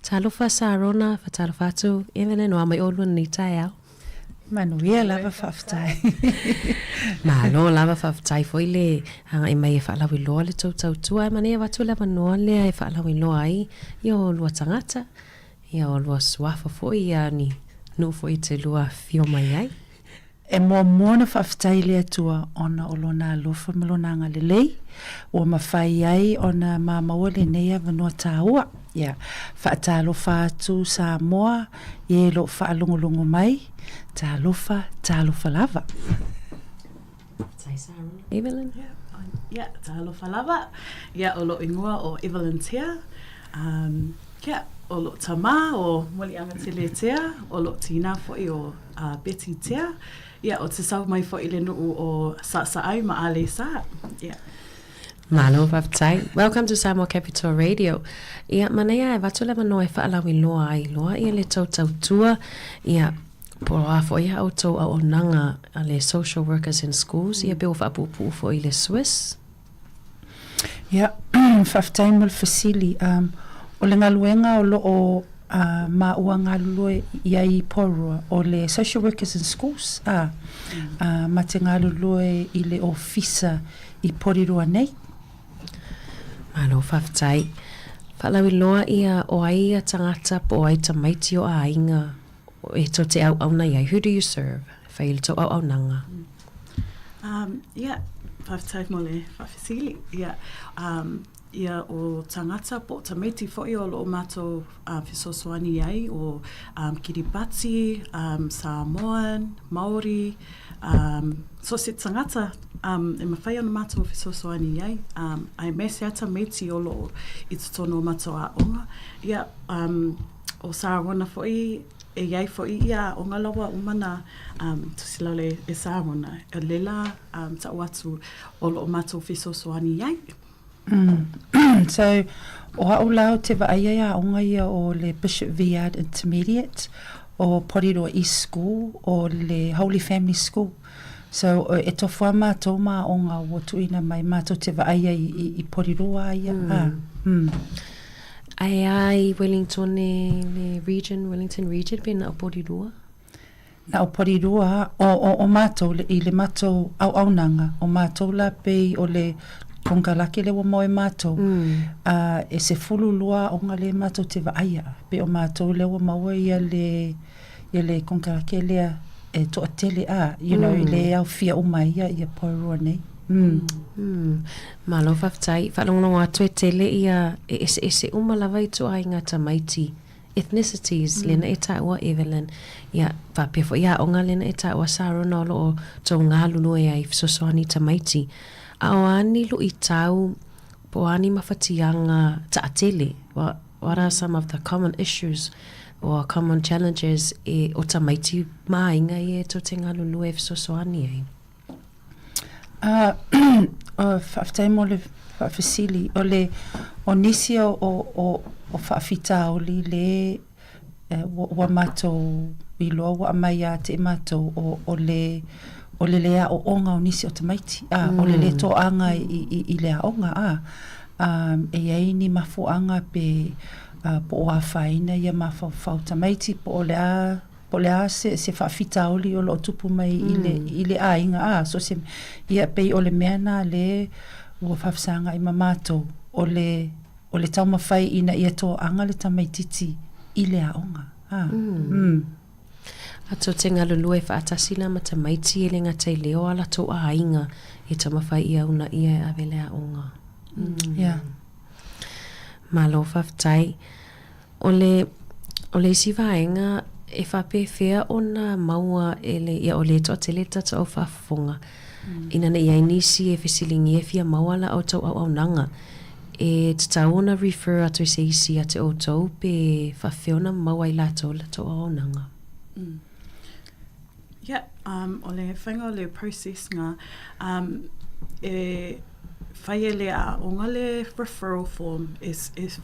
Talofa Sarona Faletutulu Evelyn o mai olun ni tai au. Manuia lava whaftai. Malo lava whaftai fo ile hanga I mai e whaalawi loa le tau tua mane watu lava noa lea e whaalawi loa ai I o lua tangata I o lua suafa fo I ni no fo I te lua fio mai ai. E mua na whaftai lea tua ona o lona alofa malonanga lelei o mawhai ai ona maua le neia vanua tāua. Ia, whaatalofa atu Sāmoa e lo whaalongolongo mai talofa lava. Evelyn? Yeah, talofa lava. Yeah, o lo ingoa o Evelyn tea. Yeah, o lo tama o molianga tele tea. O lo tina fo'i o Betty tea. Yeah, o te sau mai fo'i le nuu o Sa'ai Ma'ale Sa. Yeah. Malo whaftai. Welcome to Samoa Capital Radio. Ia manea e watu lewa noa e whaalawi loa ai loa ia le tau tua. Ia poroa fo ia au tau au nanga a le social workers in schools. Ia beo whaapupu fo I le SWIS. Ia, whaftai mul fasili. O le ngaluenga o lo o maua ngalulue ia I porua o le social workers in schools. Ma te ngalulue I le ofisa I porirua nei. Malo whaftai. Whaalawi loa ia o ai a tangata po ai tamaiti o a inga o e to te au na iai. Who do you serve? Whaile to au nanga. Yeah, whaftai mole whawhisili. Yeah. Ia o tangata po tamaiti fo'i o lo mato whisoswani iai o Kiribati, Samoan, Maori, so se tangata e mawhai ana mato whisoswani iai ai mese ata meiti o lo I tutono mato a onga. Ia o Sarona fo'i e iai fo'i ia o ngalawa umana tusilale e Sarona e lela ta watu o lo mato whisoswani iai. So, o hau lau te waaia ia onga ia o le Bishop Viard Intermediate, o Porirua East School, o le Holy Family School. So, e tofua mātou mā onga o tuina mai mātou te waaia I Porirua ia. Ai Wellington le region, Wellington region, pena o Porirua? Na o Porirua, o mātou, I le mātou au nanga, o mātou la pei o le konga lake le wa moe mātou. E se fulu lua o ngā le mātou te waaia. Pe o mātou le wa maua ia le konga lake lea e toa tele you know, le au fia umai ia Porirua nei. Malo whaftai. Whalongonga atu e tele ia e se umalawa I toa I ngā tamaiti. Ethnicities, lena e taua Evelyn. Ia, whapefo ia onga lena e taua Sarona o tau ngā lunu e ai fisosoani tamaiti. Aoani lu I tau poani mawhatianga taatele. What are some of the common issues or common challenges e o tamaiti mainga I e to te ngā lulu e fisosoani ai? Whaftai mo le whawhisili. O nisi o whawhita o le wa mātou I loa wa mai a te mātou o le lea o onga o nisi o tamaiti. O le le to anga I lea onga. E ai ni mafuanga pe po o a whaina ia mawhau tamaiti po o lea se whawhita oli o lo tupu mai I le a inga. So se ia pei o le meana le ua whawsanga I mamato o le tau mawhai ina ia to anga le tamaititi I lea onga. Ato te ngā lulu e whaatasina ma tamaiti e le ngatai leo ala to a inga e tamawhai ia una ia e awelea onga. Yeah. Malo whaftai. O le si vaenga e whapewhea o nā maua ia o le toa te le tata o whafonga. Ina na ia nisi e whisilingi e fia maua la au tau au nanga. E tatau na refer atu se isi a te o tau pe whawheona maua I lato la tau au nanga. Yeah, o le whainga o le process ngā e whai e le a o ngā le referral form e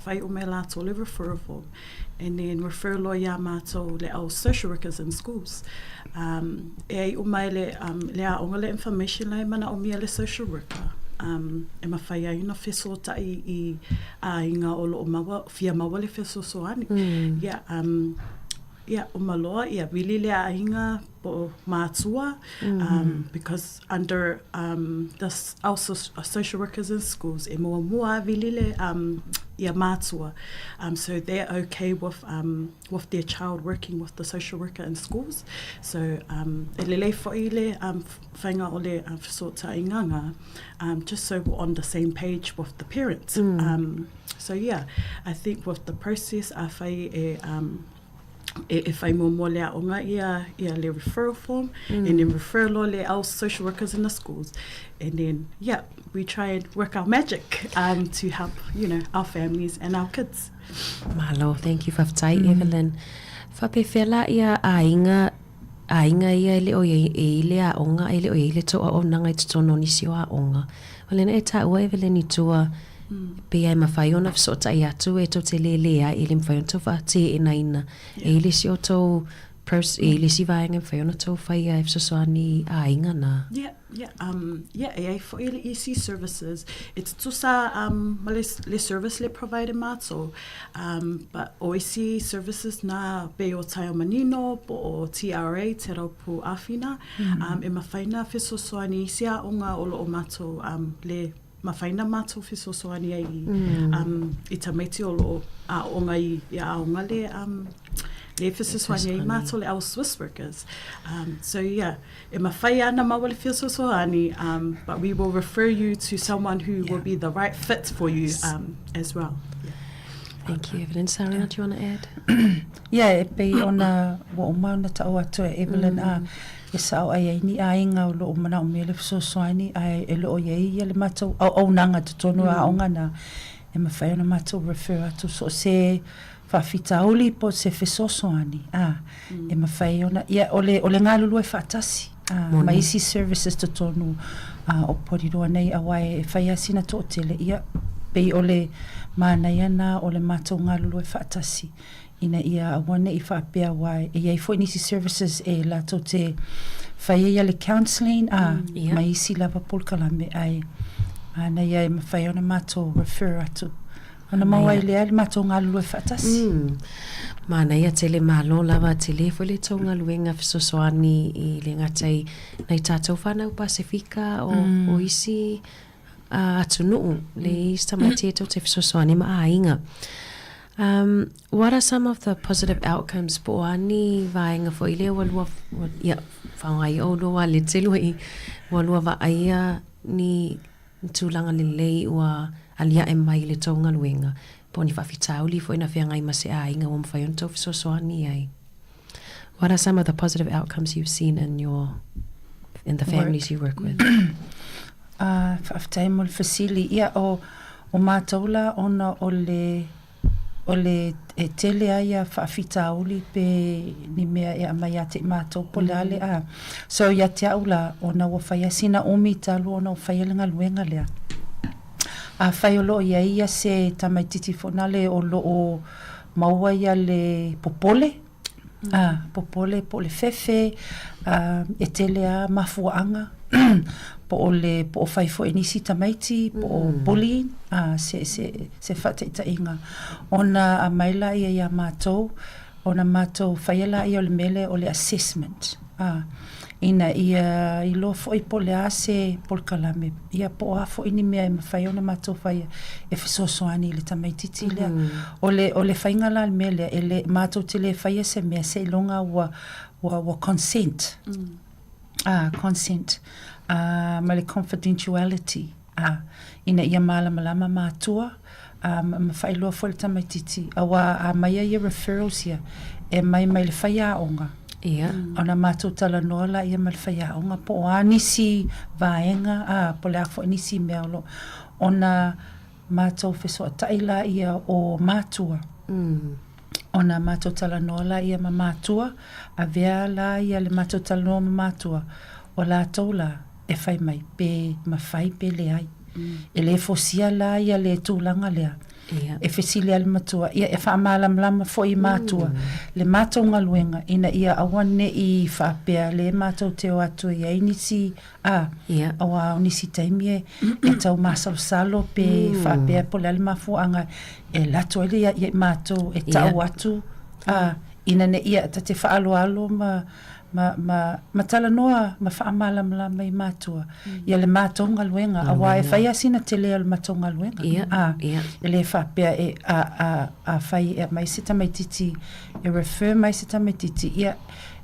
whai o me lato le referral form and then refer lo ia mātou le au social workers in schools. E ai o mai le a o ngā le information lai mana o mia le social worker. e mawhai aina wheso tai I inga o loo mawa, fia mawa le wheso soani. O maloa, wili le ainga po mātua, because under our social workers in schools, e mua wili le mātua. So they're okay with their child working with the social worker in schools. So e lelei fo'i le whainga o le wheso tai inganga, just so we're on the same page with the parents. So I think with the process, a whai e whai mo lea onga ia le referral form, and then referral le our social workers in the schools, and then we try and work our magic to help our families and our kids. Mahalo, thank you whaftai Evelyn. Whapewhela ia ainga ia le o e le a onga e le o e le toa o nanga I tutono nisi o a onga. Walena e ta ua Evelyn I tua pe ai mawhaiona whasota I atu e to te lelea e le mwhaiona tau whaate e naina e le si o tau e le si vaenga mwhaiona tau whaia e whasoani a inga na. E for ele EC services, it's tusa le service le provide mato, but OEC services na be o tai o manino po o TRA te raupu awhina, e mawhaina whasoani sia onga o lo o mato le mawhaina mato whasoani I tamaiti o lo a onga I a onga le whasoani I mato le our SWIS workers. So e mawhai ana mawa le whasoani, but we will refer you to someone who will be the right fit for you as well. Thank you, Evelyn. Sarona, do you want to add? E pei ona wa o mauna ta o atu Evelyn e sao ai ni ainga o lo o mana o mele whasoani ai e lo o iei le mato au nanga tutonu a onga na e mawhai ona mato refer atu so se whawhitauli po se whesosoani. E mawhai ona, ole ngā lulu e whaatasi. Maisi services to tonu o poriroa nei awai e whaiasina to o tele. Pei ole mānei ana ole mātou ngā lulu e whaatasi. Ina awane I whaapea wai. E iei fwoi nisi services e lato te whaia le counselling. Maisi lava polkalame ai. Ana e mawhai ona mātou refer atu. Ana mawai lea le mātou ngā lulu e whaatasi. Mana ia te le malo lava te le fo le tau ngā luenga whasosoani I le ngatai nei tātou whanau Pasifika o isi atunuu le istamati e tau te whasosoani ma a inga. What are some of the positive outcomes po ani vaenga fo I le walua whangai o loa le te lui walua va aia ni tūlanga le lei ua alia e mai le tau ngā luenga. Poni whawhitauli fo ina whiangai ma se a inga o mwhaion tau whasosoani ai. What are some of the positive outcomes you've seen in the families you work with? Whaftai mo le fasili ia o mātaula ona o le tele aia whawhitauli pe ni mea e amai a te mātou po le ale So ia te aula ona o whaiasina omi talu ona o whaialinga luenga lea. Whai o loo ia se tamaititi whanale o loo maua ia le popole. Popole po le fefe, e tele a mafuanga, po o whai fo enisi tamaiti, po o bullying, se whataita inga. Ona a maila ia mātou, ona mātou whaiala ia o le mele o le assessment. Ina I lo fo I po le ase pol kalame ia po a fo ini mea mawhai ona mātou whai e whasosoani le tamaititi lea o le whainga la mea lea e le mātou te le whai se mea se longa wa consent consent ma le confidentiality ina ia malama mātua mawhai loa fo le tamaititi awa maia ia referrals ia e mai le whai a onga Ona mātou talanoaga ia ma le whaiaonga po o anisi vaenga po le afo nisi meolo ona mātou whesoatai la ia o mātua. Ona mātou talanoaga ia ma mātua a vea la ia le mātou talanoa ma mātua o lātou la e whai mai pe ma whai pe le ai. E le fosia la ia le tūlanga lea e fesili al matua ia e whaamalamlama fo I mātua le mātou ngaluenga ina ia awane I whaapea le mātou teo atu ia inisi awa nisi taimie e tau masalo pe whaapea po le mafuanga e lato ele ia mātou e tau atu ina ne ia tate whaaloalo ma talanoa ma whaamalamlama I mātua ia le mātou ngaluenga awa e whaia sina te lea le mātou ngaluenga e le whapea e a whai e mai sita mai titi e refer mai sita mai titi ia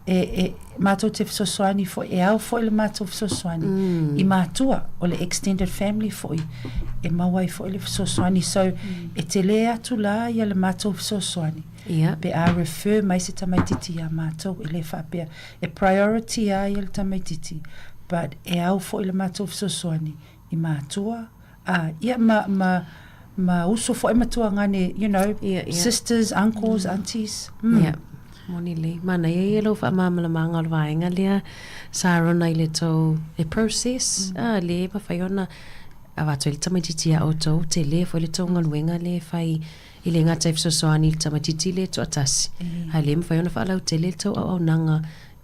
e mātou te fisosoani fo e au fo le mātou fisosoani I mātua o le extended family fo e mawai fo le fisosoani so e te lea atu la ia le mātou fisosoani pe a refer mai se tamaititi a mātou e le whapea e priority a ia le tamaititi but e au fo le mātou fisosoani I mātua ia ma uso fo e matua ngane you know sisters, uncles, aunties Moni le. Mana ia lo wha māmalamanga o waenga lea Sarona I le tau e process. Le ma whai ona a watu I le tamaititi a o tau te le fo le tau ngaluenga le whai I le ngata e fisosoani le tamaititi le to atasi. Hai le ma whai ona whaalau te le tau au nanga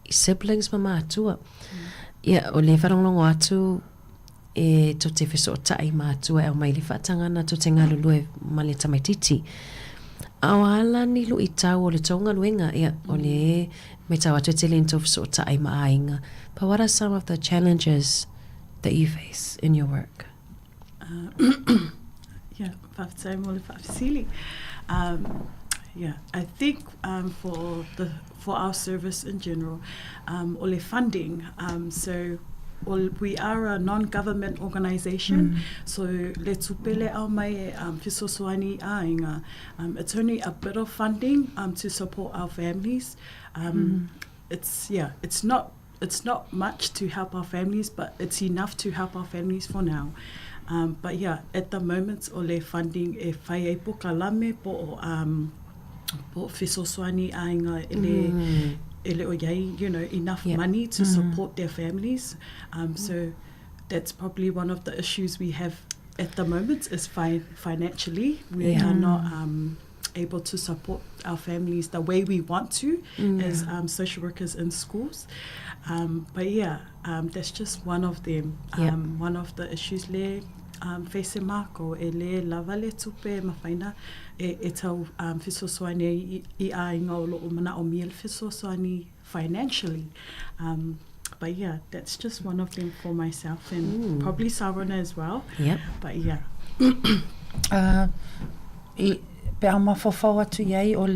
I siblings ma mātua. Ia o le wharonglongo atu e to te fiso o tai mātua e o mai le whaatangana to te ngalulue ma le tamaititi. Awala ni lu I tau o le tonga luenga ia o le me tau atu te le into so tai maainga. But what are some of the challenges that you face in your work? Whawhitai mo le whawhisili. I think for our service in general, o le funding, so we are a non-government organisation, so le tupele au mai fisosoani ainga. It's only a bit of funding to support our families. It's not much to help our families, but it's enough to help our families for now. But at the moment o le funding e whai e poka lame po fisosoani ainga ele o yai, you know, enough money to support their families. So that's probably one of the issues we have at the moment is financially. We are not able to support our families the way we want to as social workers in schools. But that's just one of them. One of the issues le face mako e le lava le tupe mawhaina e tau fisosoani I ainga o lo o mana o miel fisosoani financially. But that's just one of them for myself and probably Sarona as well. But pe ama fofau atu iai o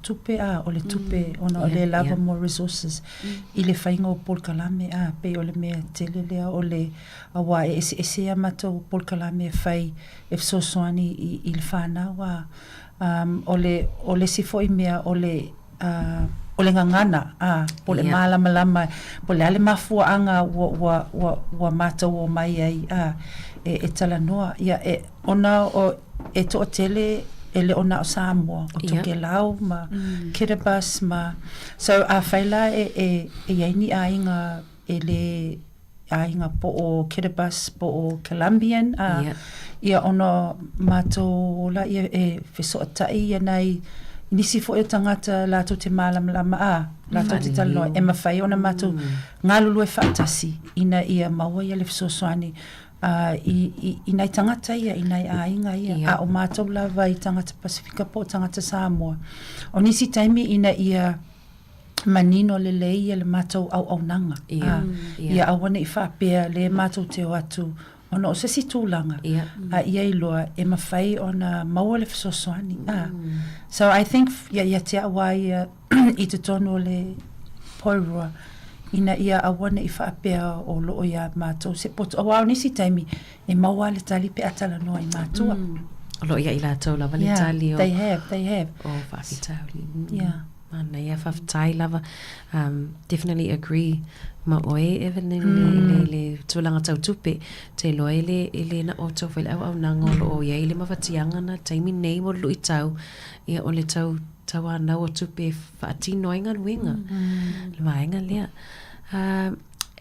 tupe o le tupe ona o le lava more resources I le whainga o polkalame pe o le mea tele lea o le awa e se amata o polkalame e whai e fsosoani I le whanau o le sifo I mea o le ngangana po le malamalama po le ale mafuaanga wa mata o mai ai e talanoa e ona o e to tele ele ona o Sāmoa o toke lau ma kiribas ma so a whaila e yaini ainga ele ainga po o kiribas po o Colombian ia ona mato la ia e fiso tai ia nei nisi fo e tangata lato te malamalama lato te talanoa e mawhai ona mato ngalulu e whaatasi ina ia maua ia le fisosoani I nai tangata ia, I nai ainga ia, o mātou lava I tangata Pasifika po tangata Sāmoa. O nisi taimi ina ia manino le ia le mātou au nanga. Ia awane I whapea le mātou te o atu, ona o sesi tūlanga. Ia iloa e mawhai ona maua le fisosoani. So I think, ia te awa ia I te tono le poirua, ina ia awana I whaapea o loo ia mātou. Se poto, awao nisi taimi, e maua le tali pe Talanoa I mātua. O loo ia I lātou lava le tali o... They have. O whaafitauli. Mana ia whaafitai lava. Definitely agree. Ma oe Evelyn le tūlanga tau tupe, te loa ele na o tau whaile au nanga o loo ia ele mawhatianga na taimi nei mo lui tau. Ia o le tau tawana o tupe whaatino inga luenga. Le waenga lea.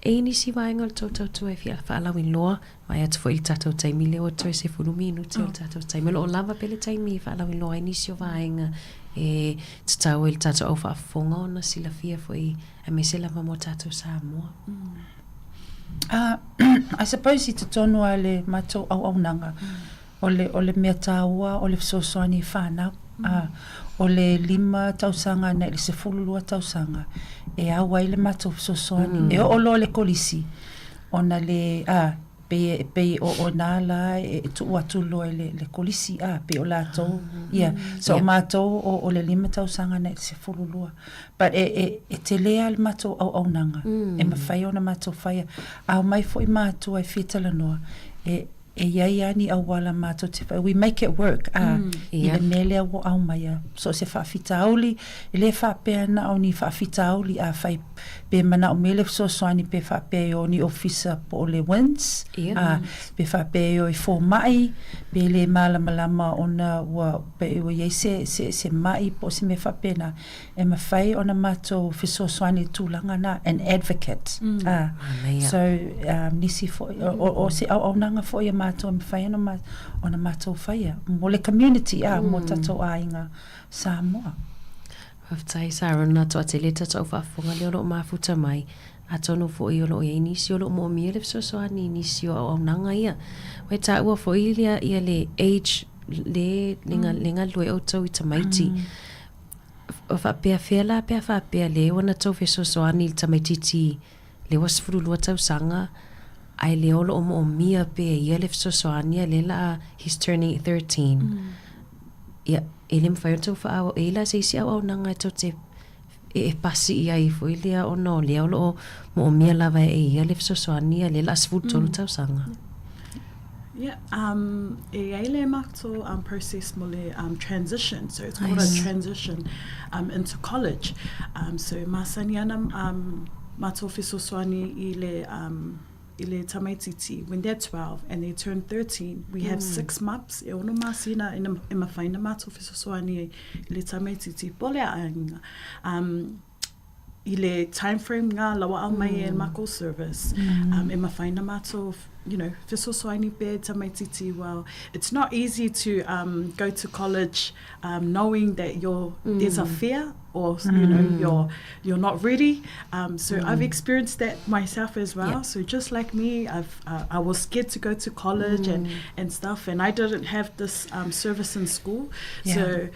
e nisi vaenga o tau tu e fia whaalawin loa, mai atu fo i tatou taimi leo toi se fulu minuti o tatou taimi. Lo o lava pele taimi whaalawin loa e nisi o vaenga e tatau e tatou au whaafonga o na sila fia fo i e me se lava mo tatou Sāmoa. I suppose I te tonu a le matou au nanga. O le mea tāua, o le fisosoani whānau. O le 5 tausanga na le se fululua tausanga. E awa I le matou fisosoani. E o lo le kolisi. Ona le, pe o nala e tu atulo le kolisi, pe o latou. So matou o le 5 tausanga na le se fululua. But e te lea le matou au nanga. E mawhai ona matou whaia. Au mai fo I matou ai fia Talanoa. E iai ani au wala matou te whai. We make it work. I le mele au au maia. So se whaafita auli. I le whaapea na au ni whaafita auli a whai pe mana o mele so soani pe whaapea o ni officer po o le wins. Pe whaapea o I fō mai. Pe le malamalama ona ua pe o iei se mai po se me whaapea na. E mawhai ona matou fiso soani tūlanga na. An advocate. So nisi fo o se au nanga fo I matou me whai ona matou whaia. Mo le community mo tatou ainga Sāmoa. Whaftai Sarona toa te leta tau whaafonga leo lo mafuta mai. A tonu fo I o lo I nisi o lo mo mia le fisosoani nisi o au nanga ia. Wai ta ua fo I ia le age le lenga lue o tau I tamaiti. O whapea whiala pea whapea le wana tau fisosoani le tamaititi le wasfurulua tau sanga. Ai le olo o mo mia pe ia le fisosoani le la he's turning 13. Ia ele mwhai o tau whaawa e la se isi au nanga tau te e pasi I ai fo I lea o no lea olo o mo mia lava e ia le fisosoani le la sfutolu tau sanga. E aile mato process mo le transition. So it's called a transition into college. So masani ana mato fisosoani I le tamaititi, when they're 12 and they turn 13, we have 6 months. E ono masina e mawhaina mato fisosoani I le tamaititi pole ainga. I le time frame ngā lawa au mai e mako service. E mawhaina mato, fisosoani pe tamaititi. Well, it's not easy to go to college knowing that there's a fear or you're not ready. So I've experienced that myself as well. So just like me, I was scared to go to college and stuff, and I didn't have this service in school. So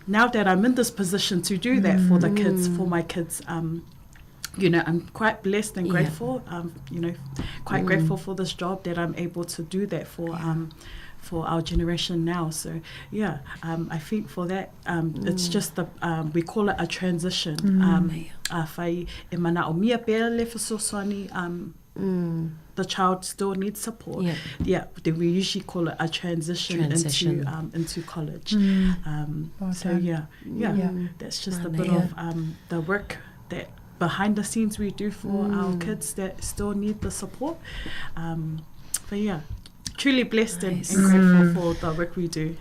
now that I'm in this position to do that for the kids, for my kids, I'm quite blessed and grateful. Quite grateful for this job that I'm able to do that for our generation now. So I think for that it's just we call it a transition. Whai e mana o mia pēr le fisosoani, the child still needs support. Then we usually call it a transition. Into college. That's just a bit of the work that behind the scenes we do for our kids that still need the support. Truly blessed and grateful for the work we do.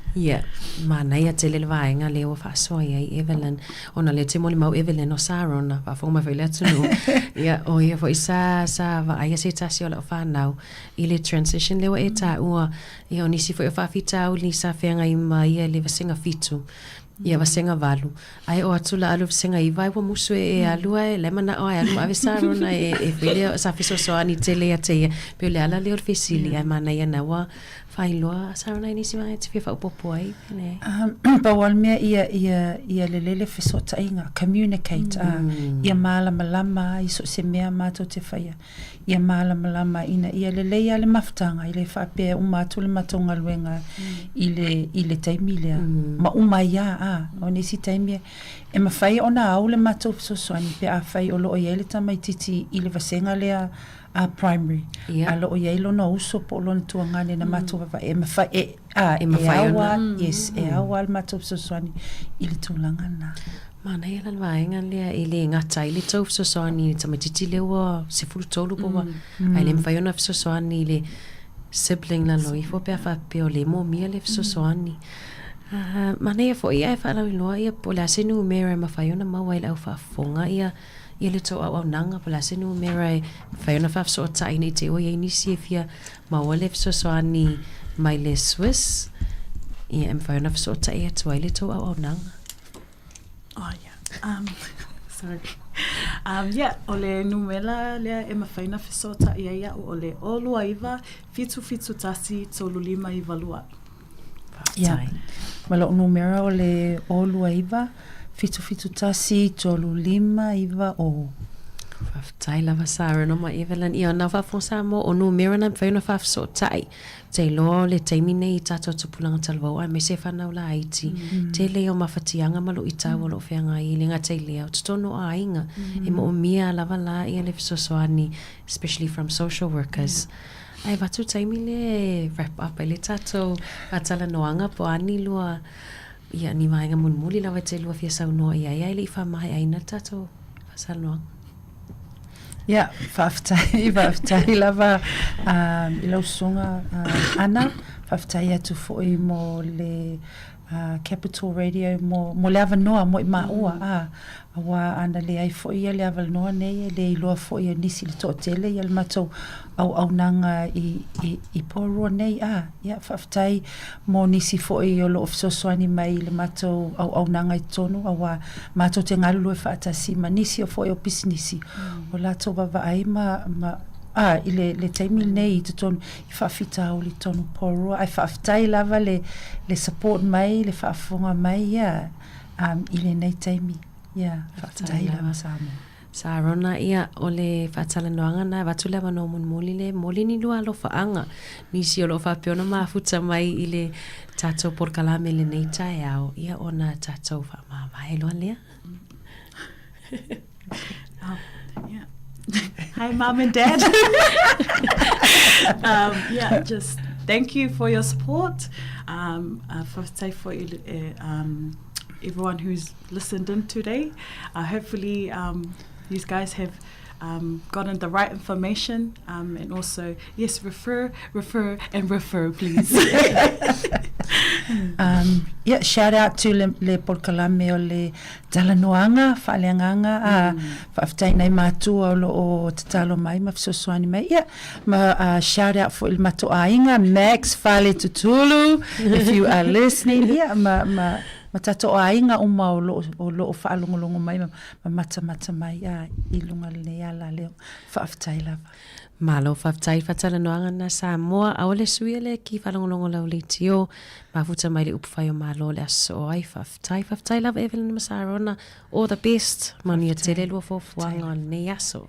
Mana ia te lele vaenga leo whaasoa I Evelyn. Ona le te moli mau Evelyn o Sarona, whaafonga Faletutulu. O ia fo I sa wa aia se tasi o la o whanau. I le transition leo e tā ua. Ia o nisi fo I whaafita au ni sa whenga I ma ia le vasenga fitu. Ia vasenga valu. Ai o atula alu vasenga I vai wa musu e alua e lemana o alu ave Sarona e whele sa fisosoani te lea te ia. Peo le ala leo fesili ai mana ia na wa whailoa Sarona I nisi mai te whiwha upopo ai. Pawal mea ia lelele fisota inga. Communicate. Ia malamalama I so se mea mato te whaia. Ia malamalama ina ia lele ia le maftanga. I le whapea umatu le matonga luenga I le taimilea. Ma umaya o nisi taimia. E mawhai ona au le mato fisosoani pe a whai o loo ia le tamaititi I le vasenga lea primary. A loo ia ilo no uso po lona tuangane na mato wawa. E mawhai e awa. Yes, e awa le mato fisosoani I le tūlangana. Mana ia la vaenga lea I le ngata I le tau fisosoani tamaititi lewa se fulu tolu powa. Ai le mwhai ona fisosoani le sibling la loifo pe a whapeo le mo mia le fisosoani. Mana ia fo ia e whaalau I loa ia po le asenu mera ma whaiona maua I lau whaafonga ia ia le tō au nanga pala se numera e whaiona whafso o tai nei te o ia inisi e fia maua le fisosoani mai le SWIS ia em whaiona whafso o tai atua i le tō au nanga. Oh, yeah. Sorry. Yeah, o le numela lea e mawhaina whisota ia o le olua iwa, fitu tasi tolu lima iwa lua. Yeah. Malo numera o le olua iwa, fitu tasi tolu lima iwa o. Whaftai lava Sarona ma Evelyn ia na whafong Sāmoa o numera na whaiona whafso tai. Te loa le teimi nei I tātou tupulanga talwau ai me se whanau la Haiti. Te leo mawhatianga malo I tāua lo whianga I le ngā te leo. Tutono a inga e mo o mia lava la ia le fisosoani, especially from social workers. Ai watu teimi le wrap up le tātou a Talanoaga po ani lua ia ni maenga munmuli lava te lua fia saunoa ia ia le I whamai aina tātou Talanoaga. Yeah, whaftai lava I lau sunga ana, whaftai atu fōi mo le Capital Radio mo le avanoa mo I maua awa ana le ai fōi ia le avanoa nei le iloa fōi a nisi le tō tele ia le matou au nanga I porua nei ia whaftai mo nisi fōi o lo ofsosoani mai le matou au nanga I tonu awa matou te ngalulu e whaatasi ma nisi o fōi o pisinisi o lato wawa ai I le taimi nei I tonu I whaafita o le tonu porua ai whaaftai lava le support mai le whaafonga mai ia I le nei taimi ia whaaftai lava Sāmoa. Sarona ia o le whaatalanoanga na watu lewa no munmuli le moli ni lua lo whaanga nisi o lo whaapiona maafuta mai I le tātou porkalame le nei tae au ia o na tātou whaamamae loa lea. Yeah. Hi, Mom and Dad. Yeah, just thank you for your support. For everyone who's listened in today. Hopefully, you guys have gotten the right information. And also, yes, refer, and refer, please. Yeah, shout out to le polkalame o le Talanoaga, whaaleanganga, whaaftai nei mātua o tatalo mai, mawhisosoani mai. Yeah, shout out for il mato ainga, Max Faletutulu, if you are listening. Yeah, ma tato ainga uma o lo whaalongolongo mai, ma mata mai, I lunga le ala leo, whaaftai lava. Malo whaftai whatalanoanga na Sāmoa a ole suile ki whalongolongo lau le tio mafuta mai le upwhai o malo le aso ai whaftai lava Evelyn ma Sarona all the best mani a te lelua fōfuanga ne aso.